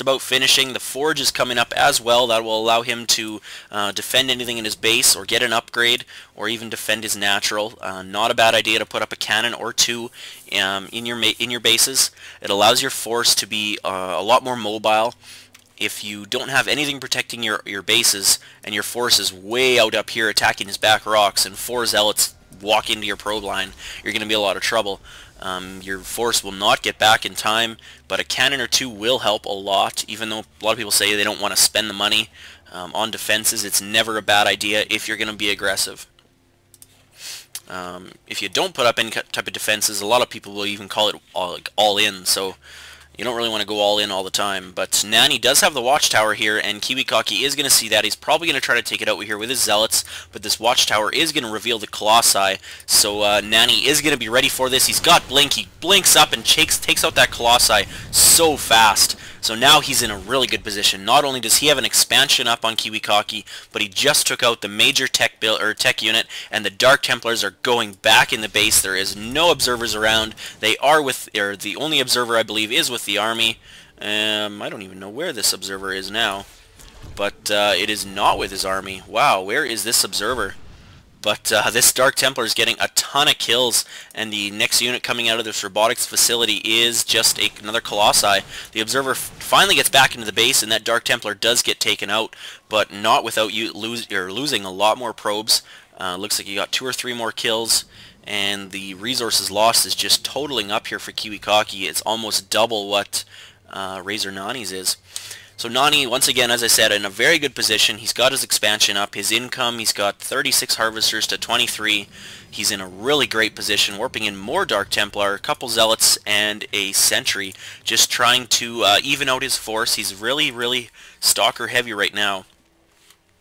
about finishing. The Forge is coming up as well. That will allow him to defend anything in his base or get an upgrade or even defend his natural. Not a bad idea to put up a cannon or two in your bases. It allows your force to be a lot more mobile. If you don't have anything protecting your bases and your force is way out up here attacking his back rocks and 4 zealots walk into your probe line, you're going to be in a lot of trouble. Your force will not get back in time, but a cannon or two will help a lot. Even though a lot of people say they don't want to spend the money on defenses, it's never a bad idea if you're going to be aggressive. If you don't put up any type of defenses, a lot of people will even call it all in, so you don't really want to go all in all the time. But Nani does have the watchtower here, and Kiwikaki is going to see that. He's probably going to try to take it out here with his zealots, but this watchtower is going to reveal the Colossi. So Nani is going to be ready for this. He's got Blink. He blinks up and takes out that Colossi so fast. So now he's in a really good position. Not only does he have an expansion up on Kiwikaki, but he just took out the major tech unit, and the Dark Templars are going back in the base. There is no observers around. They are the only observer I believe is with the army. I don't even know where this observer is now, but it is not with his army. Wow, where is this observer? But this Dark Templar is getting a ton of kills, and the next unit coming out of this robotics facility is just another Colossi. The Observer finally gets back into the base, and that Dark Templar does get taken out, but not without you losing a lot more probes. Looks like you got 2 or 3 more kills, and the resources lost is just totaling up here for Kiwikaki. It's almost double what Razor Nani's is. So Nani, once again, as I said, in a very good position. He's got his expansion up, his income, he's got 36 harvesters to 23. He's in a really great position, warping in more Dark Templar, a couple Zealots, and a Sentry, just trying to even out his force. He's really, really stalker heavy right now,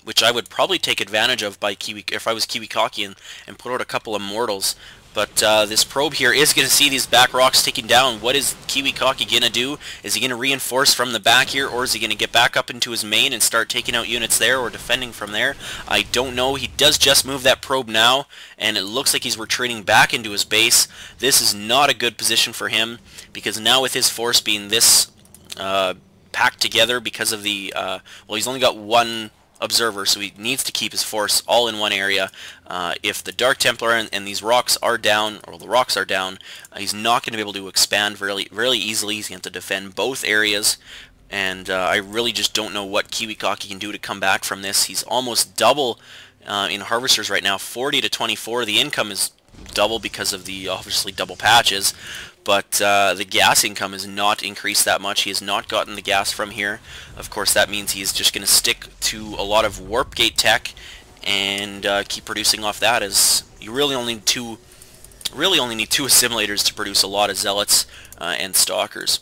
which I would probably take advantage of if I was Kiwikaki and put out a couple of Mortals. But this probe here is going to see these back rocks taken down. What is Kiwikaki going to do? Is he going to reinforce from the back here, or is he going to get back up into his main and start taking out units there or defending from there? I don't know. He does just move that probe now, and it looks like he's retreating back into his base. This is not a good position for him, because now with his force being this packed together because of the... well, he's only got 1 observer, so he needs to keep his force all in one area. If the Dark Templar and these rocks are down, or the rocks are down, he's not going to be able to expand really easily. He's going to have to defend both areas, and I really just don't know what Kiwikaki can do to come back from this. He's almost double in harvesters right now, 40 to 24. The income is double because of the obviously double patches, but the gas income has not increased that much. He has not gotten the gas from here. Of course, that means he's just going to stick to a lot of warp gate tech and keep producing off that, as you really only need two assimilators to produce a lot of zealots and stalkers.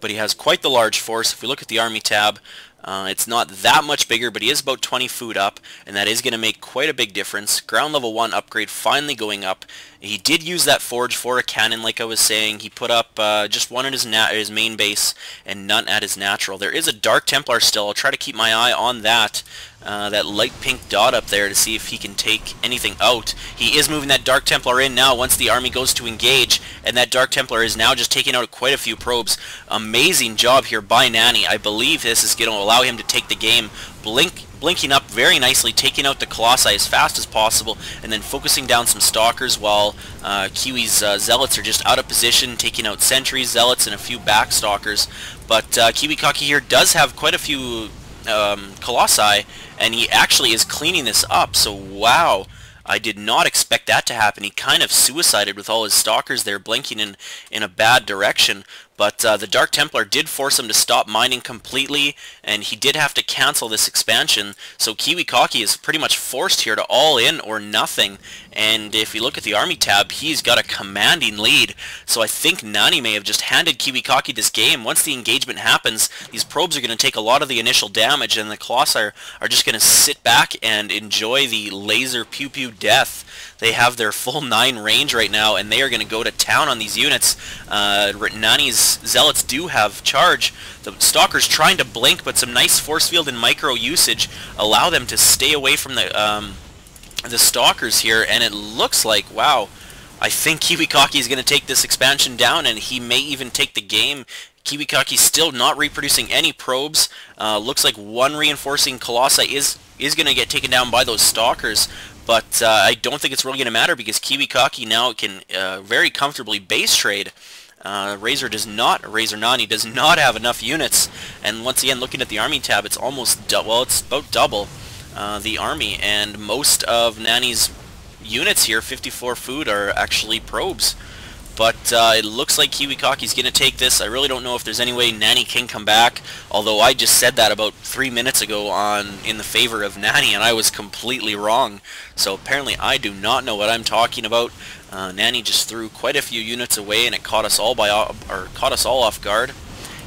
But he has quite the large force. If we look at the army tab, it's not that much bigger, but he is about 20 food up, and that is going to make quite a big difference. Ground level 1 upgrade finally going up. He did use that forge for a cannon, like I was saying. He put up just 1 at his main base and none at his natural. There is a Dark Templar still. I'll try to keep my eye on that. That light pink dot up there to see if he can take anything out. He is moving that Dark Templar in now once the army goes to engage, and that Dark Templar is now just taking out quite a few probes. Amazing job here by Nani. I believe this is going to allow him to take the game. Blinking up very nicely, taking out the Colossi as fast as possible, and then focusing down some Stalkers while Kiwi's Zealots are just out of position, taking out Sentries, Zealots, and a few back Stalkers. But Kiwikaki here does have quite a few Colossi, and he actually is cleaning this up, so wow. I did not expect that to happen. He kind of suicided with all his Stalkers there, blinking in a bad direction. But the Dark Templar did force him to stop mining completely, and he did have to cancel this expansion. So Kiwikaki is pretty much forced here to all in or nothing. And if you look at the army tab, he's got a commanding lead. So I think Nani may have just handed Kiwikaki this game. Once the engagement happens, these probes are going to take a lot of the initial damage, and the Colossi are just going to sit back and enjoy the laser pew-pew death. They have their full 9 range right now, and they are going to go to town on these units. Nani's Zealots do have charge. The Stalkers trying to blink, but some nice force field and micro usage allow them to stay away from the Stalkers here, and it looks like, wow, I think Kiwikaki is going to take this expansion down, and he may even take the game. Kiwikaki still not reproducing any probes. Looks like one reinforcing Colossi is going to get taken down by those stalkers, but I don't think it's really going to matter because Kiwikaki now can very comfortably base trade. Razor Nani does not have enough units, and once again, looking at the army tab, it's almost it's about double the army, and most of Nani's units here, 54 food, are actually probes. But it looks like Kiwikaki's going to take this. I really don't know if there's any way Nani can come back, although I just said that about 3 minutes ago in the favor of Nani, and I was completely wrong. So apparently I do not know what I'm talking about. Nani just threw quite a few units away, and it caught us all off guard.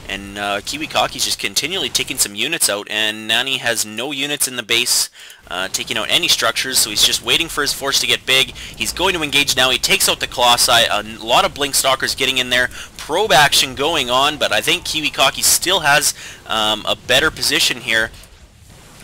And Kiwikaki's just continually taking some units out, and Nani has no units in the base taking out any structures, so he's just waiting for his force to get big. He's going to engage now. He takes out the Colossi. A lot of Blink Stalkers getting in there. Probe action going on, but I think Kiwikaki still has a better position here.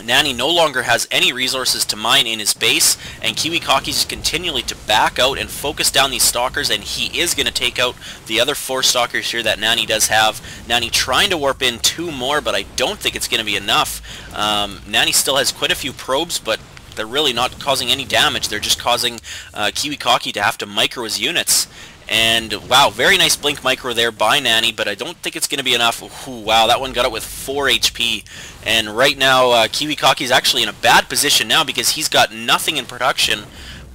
Nani no longer has any resources to mine in his base, and Kiwikaki's continually to back out and focus down these stalkers, and he is going to take out the other 4 stalkers here that Nani does have. Nani trying to warp in 2 more, but I don't think it's going to be enough. Nani still has quite a few probes, but they're really not causing any damage. They're just causing Kiwikaki to have to micro his units. And wow, very nice blink micro there by Nani, but I don't think it's going to be enough. Ooh, wow, that one got it with 4 HP. And right now, Kiwikaki's actually in a bad position now because he's got nothing in production,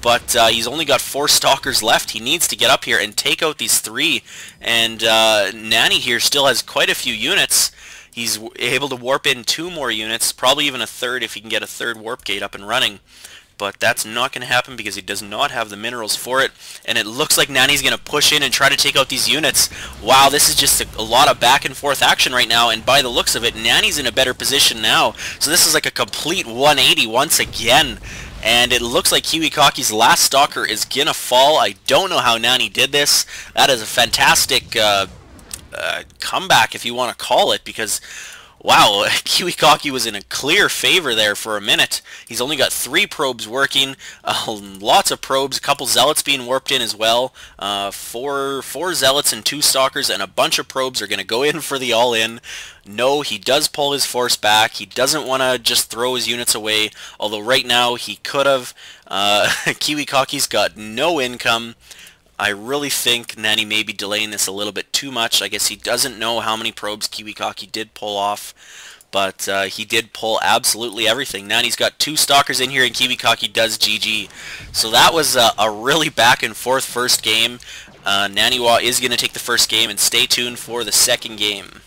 but he's only got 4 stalkers left. He needs to get up here and take out these 3. And Nani here still has quite a few units. He's able to warp in 2 more units, probably even a 3rd if he can get a 3rd warp gate up and running. But that's not going to happen because he does not have the minerals for it. And it looks like Nani's going to push in and try to take out these units. Wow, this is just a lot of back and forth action right now. And by the looks of it, Nani's in a better position now. So this is like a complete 180 once again. And it looks like Kiwikaki's last stalker is going to fall. I don't know how Nani did this. That is a fantastic comeback, if you want to call it, because wow, Kiwikaki was in a clear favor there for a minute. He's only got 3 probes working, lots of probes, a couple zealots being warped in as well. 4 zealots and 2 stalkers and a bunch of probes are going to go in for the all-in. No, he does pull his force back. He doesn't want to just throw his units away, although right now he could have. Kiwikaki's got no income. I really think Nani may be delaying this a little bit too much. I guess he doesn't know how many probes Kiwikaki did pull off, but he did pull absolutely everything. Nani's got 2 stalkers in here, and Kiwikaki does GG. So that was a really back and forth first game. Naniwa is going to take the first game, and stay tuned for the second game.